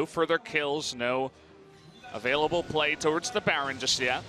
No further kills, no available play towards the Baron just yet.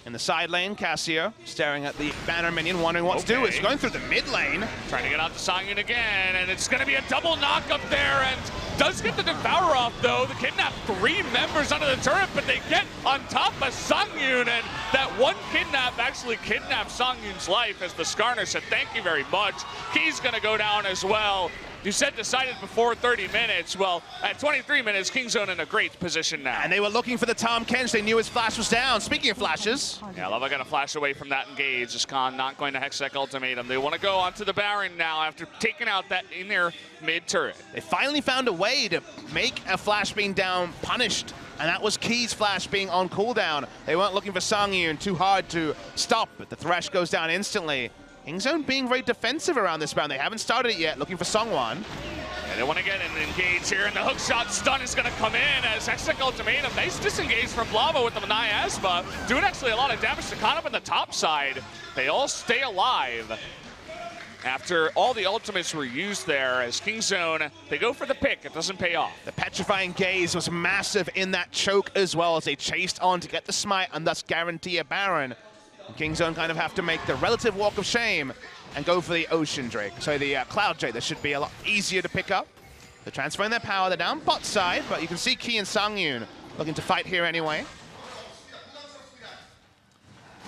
In the side lane, Cassio staring at the banner minion, wondering what to do. It's going through the mid lane. Trying to get out to Songyun again, and it's going to be a double knock up there, and does get the Devourer off, though. The Kidnap 3 members under the turret, but they get on top of Songyun, and that one Kidnap actually kidnaps Songyun's life, as the Skarner said, thank you very much. Key's going to go down as well. You said decided before 30 minutes. Well, at 23 minutes, Kingzone in a great position now. And they were looking for the Tahm Kench. They knew his flash was down. Speaking of flashes. Yeah, Lava got to flash away from that engage. As Khan not going to Hextech Ultimatum. They want to go onto the Baron now after taking out that in their mid turret. They finally found a way to make a flash being down punished. And that was Key's flash being on cooldown. They weren't looking for Songyun, too hard to stop, but the Thresh goes down instantly. Kingzone being very defensive around this round. They haven't started it yet, looking for Songwon. Yeah, they want to get an engage here, and the hookshot stun is going to come in as Hextech Ultimatum. Nice disengage from Lava with the Miasma, doing actually a lot of damage to Khan up on the top side. They all stay alive after all the ultimates were used there. As Kingzone, they go for the pick. It doesn't pay off. The Petrifying Gaze was massive in that choke as well, as they chased on to get the smite and thus guarantee a Baron. Kingzone kind of have to make the relative walk of shame and go for the Ocean Drake. So the Cloud Drake, that should be a lot easier to pick up. They're transferring their power. They're down bot side, but you can see Key and Songyun looking to fight here anyway.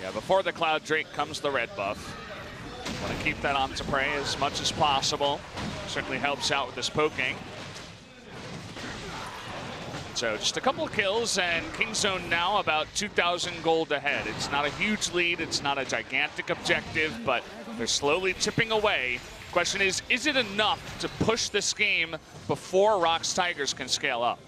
Yeah, before the Cloud Drake comes the red buff. Want to keep that on to prey as much as possible. Certainly helps out with this poking. So just a couple of kills, and Kingzone now about 2,000 gold ahead. It's not a huge lead, it's not a gigantic objective, but they're slowly chipping away. Question is it enough to push this game before ROX Tigers can scale up?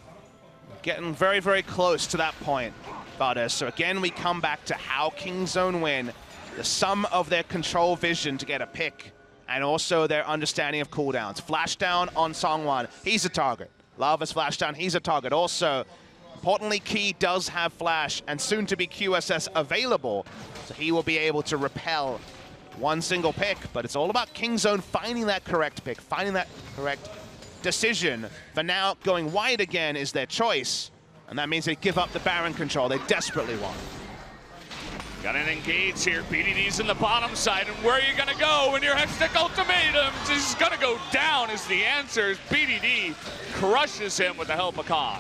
Getting very, very close to that point, Valdez. So again, we come back to how Kingzone win. The sum of their control vision to get a pick, and also their understanding of cooldowns. Flash down on Songwon, he's a target. Lava's flash down, he's a target. Also, importantly, Key does have flash and soon to be QSS available, so he will be able to repel one single pick. But it's all about Kingzone finding that correct pick, finding that correct decision. For now, going wide again is their choice, and that means they give up the Baron control they desperately want. Got an engage here. BDD's in the bottom side, and where are you gonna go when your Hextech Ultimatum is gonna go down is the answer. As BDD crushes him with the help of Khan.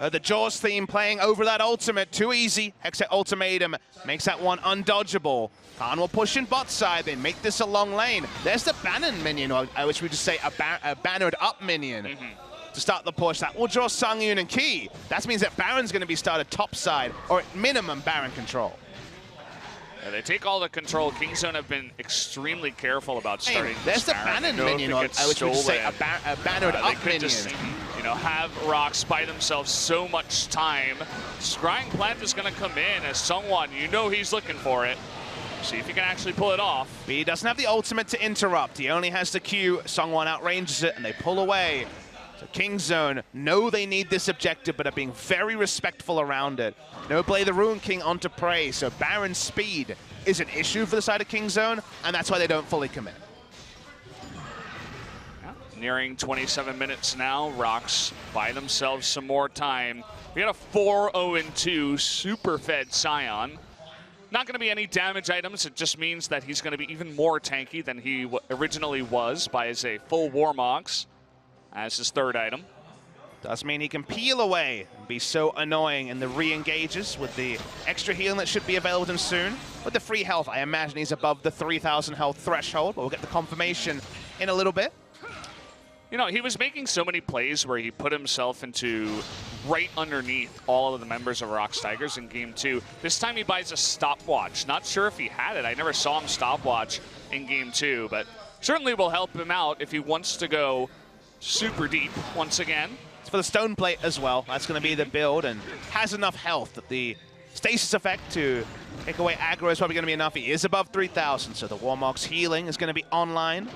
The Jaws theme playing over that ultimate, too easy. Hextech Ultimatum makes that one undodgeable. Khan will push in bot side, they make this a long lane. There's the Bannon minion, or I wish we just say a bannered up minion. To start the push. That will draw Songyun and Key. That means that Baron's going to be started top side, or at minimum Baron control. Yeah, they take all the control. Kingzone have been extremely careful about starting. There's the Bannon minion, or I wish we just say a bannered up minion. Just, you know, have ROX buy themselves so much time. Scrying Plant is going to come in as Songwon. You know he's looking for it. See if he can actually pull it off. But he doesn't have the ultimate to interrupt. He only has the Q. Songwon outranges it, and they pull away. So Kingzone know they need this objective, but are being very respectful around it. No play the Ruin King onto prey, so Baron's speed is an issue for the side of Kingzone, and that's why they don't fully commit. Yeah, nearing 27 minutes now. ROX buy themselves some more time. We got a 4-0-2 super fed Scion. Not going to be any damage items. It just means that he's going to be even more tanky than he originally was by his full Warmogs as his third item. Does mean he can peel away and be so annoying in the re-engages with the extra healing that should be available to him soon. With the free health, I imagine he's above the 3,000 health threshold, but we'll get the confirmation in a little bit. You know, he was making so many plays where he put himself into right underneath all of the members of ROX Tigers in Game 2. This time he buys a stopwatch. Not sure if he had it. I never saw him stopwatch in Game 2, but certainly will help him out if he wants to go super deep once again. It's for the stone plate as well. That's going to be the build, and has enough health that the stasis effect to take away aggro is probably going to be enough. He is above 3,000, so the Warmog's healing is going to be online.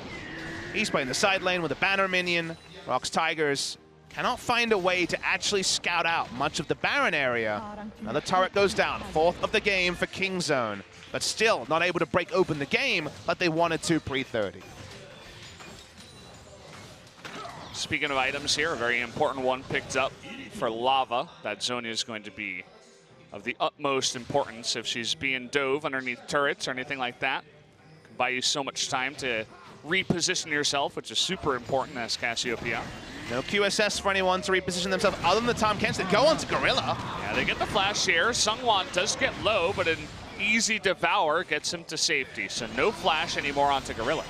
He's playing the side lane with a banner minion. ROX Tigers cannot find a way to actually scout out much of the Baron area. Another turret goes down, 4th of the game for Kingzone, but still not able to break open the game like they wanted to pre-30. Speaking of items here, a very important one picked up for Lava. That Zonia is going to be of the utmost importance if she's being dove underneath turrets or anything like that. Can buy you so much time to reposition yourself, which is super important as Cassiopeia. No QSS for anyone to reposition themselves other than the Tahm Kench. They go on to Gorilla. Yeah, they get the flash here. Sungwon does get low, but an easy devour gets him to safety. So no flash anymore onto Gorilla.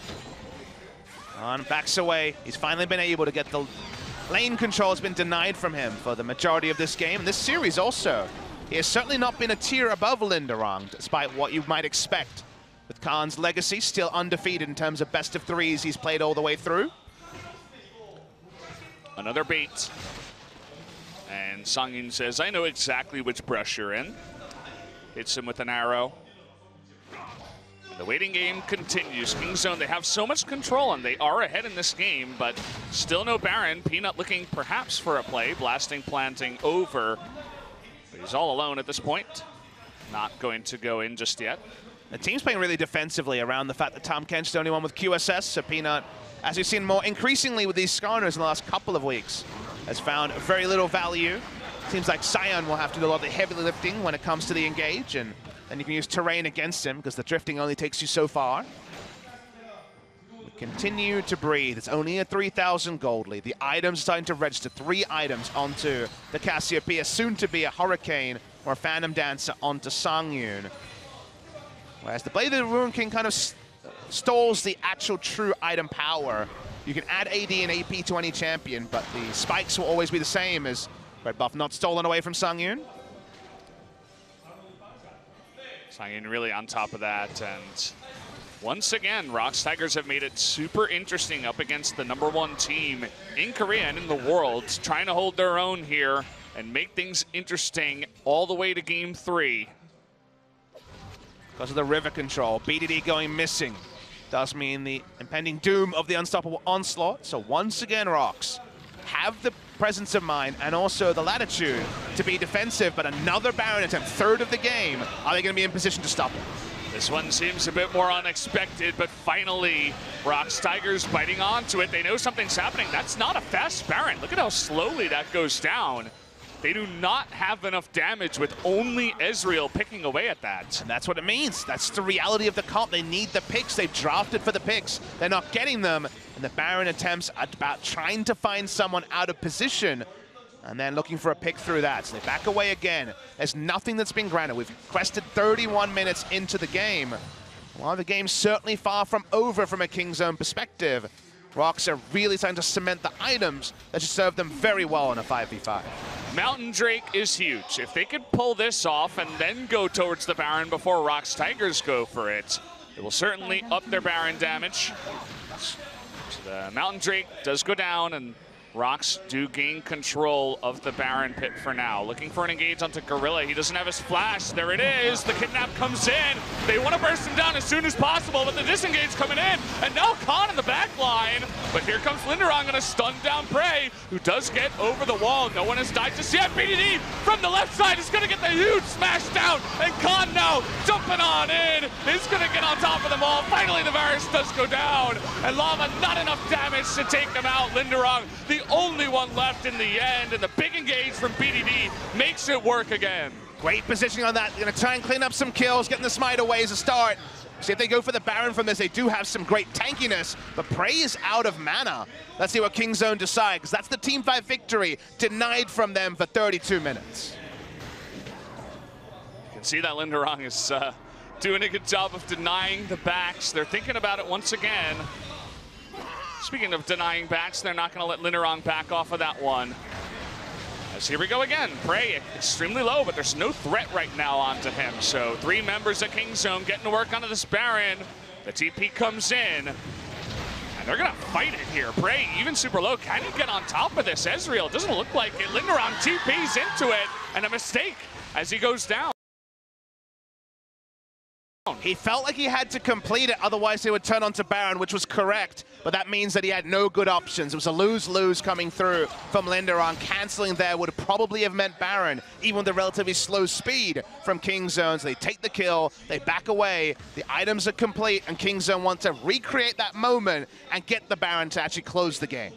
On backs away. He's finally been able to get the lane control. Has been denied from him for the majority of this game. And this series also. He has certainly not been a tier above Linderong, despite what you might expect. With Khan's legacy still undefeated in terms of best of threes he's played all the way through. Another bait. And Songyun says, I know exactly which brush you're in. Hits him with an arrow. The waiting game continues. Kingzone, they have so much control, and they are ahead in this game, but still no Baron. Peanut looking perhaps for a play. Blasting, planting over. But he's all alone at this point. Not going to go in just yet. The team's playing really defensively around the fact that Tahm Kench is the only one with QSS, so Peanut, as we've seen more increasingly with these Skarners in the last couple of weeks, has found very little value. Seems like Sion will have to do a lot of the heavy lifting when it comes to the engage, and then you can use terrain against him because the drifting only takes you so far. We continue to breathe. It's only a 3,000 gold lead. The items are starting to register. 3 items onto the Cassiopeia, soon to be a Hurricane or a Phantom Dancer onto Songyun. Whereas the Blade of the Ruin King kind of stalls the actual true item power. You can add AD and AP to any champion, but the spikes will always be the same as red buff not stolen away from Songyun. Songyun really on top of that, and once again, ROX Tigers have made it super interesting up against the #1 team in Korea and in the world, trying to hold their own here and make things interesting all the way to Game 3. Because of the river control, BDD going missing does mean the impending doom of the unstoppable onslaught. So once again, ROX have the presence of mind and also the latitude to be defensive, but another Baron attempt, 3rd of the game. Are they going to be in position to stop it? This one seems a bit more unexpected, but finally, ROX Tigers biting onto it. They know something's happening. That's not a fast Baron. Look at how slowly that goes down. They do not have enough damage with only Ezreal picking away at that. And that's what it means. That's the reality of the comp. They need the picks. They've drafted for the picks. They're not getting them. And the Baron attempts are about trying to find someone out of position and then looking for a pick through that. So they back away again. There's nothing that's been granted. We've quested 31 minutes into the game. While the game's certainly far from over from a Kingzone perspective, ROX are really starting to cement the items that should serve them very well in a 5v5. Mountain Drake is huge. If they could pull this off and then go towards the Baron before ROX Tigers go for it, it will certainly up their Baron damage. So the Mountain Drake does go down, and ROX do gain control of the Baron pit for now. Looking for an engage onto Gorilla. He doesn't have his flash. There it is. The kidnap comes in. They want to burst him down as soon as possible, but the disengage coming in. And now Khan in the back line. But here comes Linderong going to stun down Prey, who does get over the wall. No one has died just yet. BDD from the left side is going to get the huge smash down. And Khan now jumping on in. Is going to get on top of them all. Finally, the Varus does go down. And Lava, not enough damage to take them out. Linderong, the only one left in the end, and the big engage from BDD makes it work again. Great positioning on that. Gonna try and clean up some kills, getting the smite away as a start. See if they go for the Baron from this. They do have some great tankiness, but Prey is out of mana. Let's see what Kingzone decide, because that's the Team 5 victory denied from them for 32 minutes. You can see that Linderong is doing a good job of denying the backs. They're thinking about it once again. Speaking of denying backs, they're not going to let Linderong back off of that one. As here we go again. Prey extremely low, but there's no threat right now onto him. So 3 members of Kingzone getting to work onto this Baron. The TP comes in, and they're going to fight it here. Prey, even super low, can he get on top of this? Ezreal doesn't look like it. Linderong TPs into it, and a mistake as he goes down. He felt like he had to complete it, otherwise they would turn onto Baron, which was correct, but that means that he had no good options. It was a lose-lose coming through from Linderong. Canceling there would probably have meant Baron, even with the relatively slow speed from Kingzone. So they take the kill, they back away, the items are complete, and Kingzone wants to recreate that moment and get the Baron to actually close the game.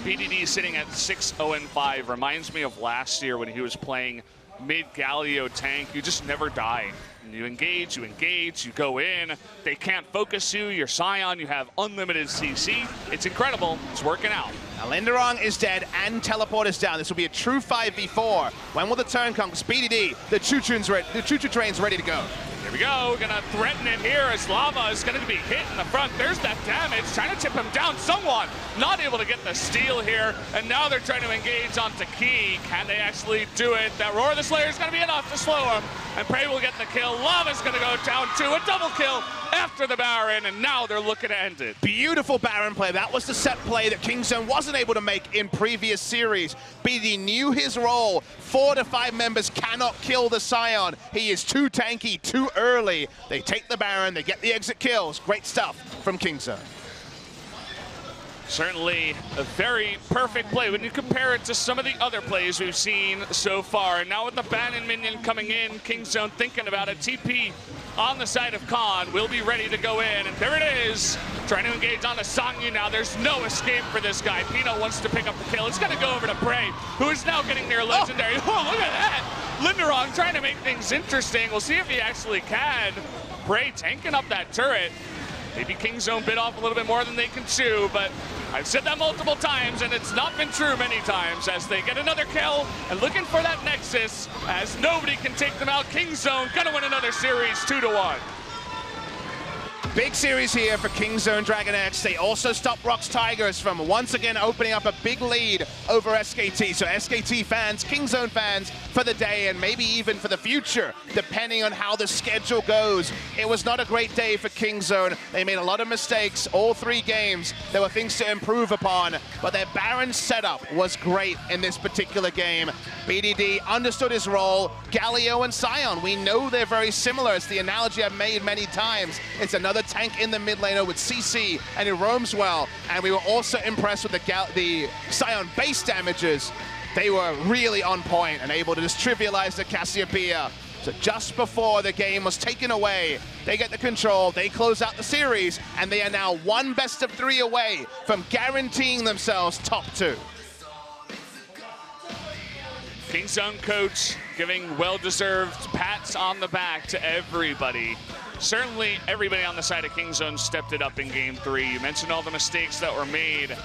BDD sitting at 6-0-5 reminds me of last year when he was playing mid-Galio tank. You just never die. You engage, you go in. They can't focus you. You're Sion, you have unlimited CC. It's incredible. It's working out. Now Linderong is dead and teleport is down. This will be a true 5v4. When will the turn come? BDD, the choo-choo train's ready to go. Here we go, gonna threaten it here as Lava is gonna be hit in the front. There's that damage, trying to chip him down somewhat. Not able to get the steal here, and now they're trying to engage onto Key. Can they actually do it? That Roar of the Slayer is gonna be enough to slow him, and Prey will get the kill. Lava's gonna go down to a double kill after the Baron, and now they're looking to end it. Beautiful Baron play. That was the set play that Kingzone wasn't able to make in previous series. BD knew his role. 4 to 5 members cannot kill the Sion. He is too tanky, too early. They take the Baron, they get the exit kills. Great stuff from Kingzone. Certainly a very perfect play when you compare it to some of the other plays we've seen so far. And now with the Bannon minion coming in, Kingzone thinking about it. TP on the side of Khan will be ready to go in. And there it is, trying to engage on the Sangyu now. There's no escape for this guy. Pino wants to pick up the kill. It's going to go over to Prey, who is now getting near legendary. Oh, look at that. Linderong trying to make things interesting. We'll see if he actually can. Prey tanking up that turret. Maybe Kingzone bit off a little bit more than they can chew, but I've said that multiple times, and it's not been true many times as they get another kill and looking for that Nexus as nobody can take them out. Kingzone gonna win another series 2-1. Big series here for Kingzone Dragon X. They also stop ROX Tigers from once again opening up a big lead over SKT. So SKT fans, Kingzone fans for the day and maybe even for the future, depending on how the schedule goes. It was not a great day for Kingzone. They made a lot of mistakes all 3 games. There were things to improve upon, but their Baron setup was great in this particular game. BDD understood his role. Galio and Sion, we know they're very similar. It's the analogy I've made many times. It's another tank in the mid laner with CC, and it roams well. And we were also impressed with the Sion base damages. They were really on point and able to just trivialize the Cassiopeia. So just before the game was taken away, they get the control, they close out the series, and they are now 1 best-of-3 away from guaranteeing themselves top 2. Kingzone coach giving well-deserved pats on the back to everybody. Certainly everybody on the side of Kingzone stepped it up in Game 3. You mentioned all the mistakes that were made,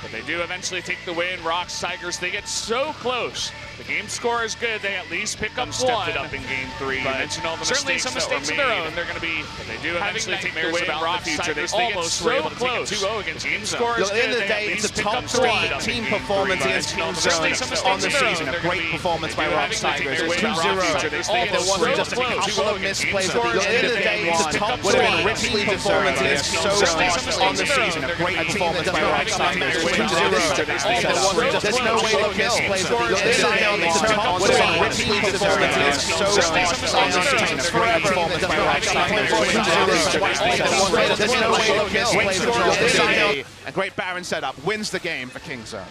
but they do eventually take the win. ROX Tigers, they get so close. The game score is good. They at least pick up 1. Stepped it up in Game 3. You mentioned all the mistakes that were made. Of their own. They're going to be. They do eventually take the win. ROX Tigers, they almost were able to take it 2-0 against Game score is good. At the end of the day, it's a top 3 team performance against Kingzone on the season. A great performance by ROX Tigers. It's 2-0. If there wasn't just a couple of misplays at the end of the day, it's a top 3 team performance against Kingzone on the season. A great performance by ROX Tigers. 2-0. There's no way to kill. It's a top 3 team performance against Kingzone on the season. A great performance by ROX Tigers. There's no way to kill. A great Baron setup wins the game for Kingzone.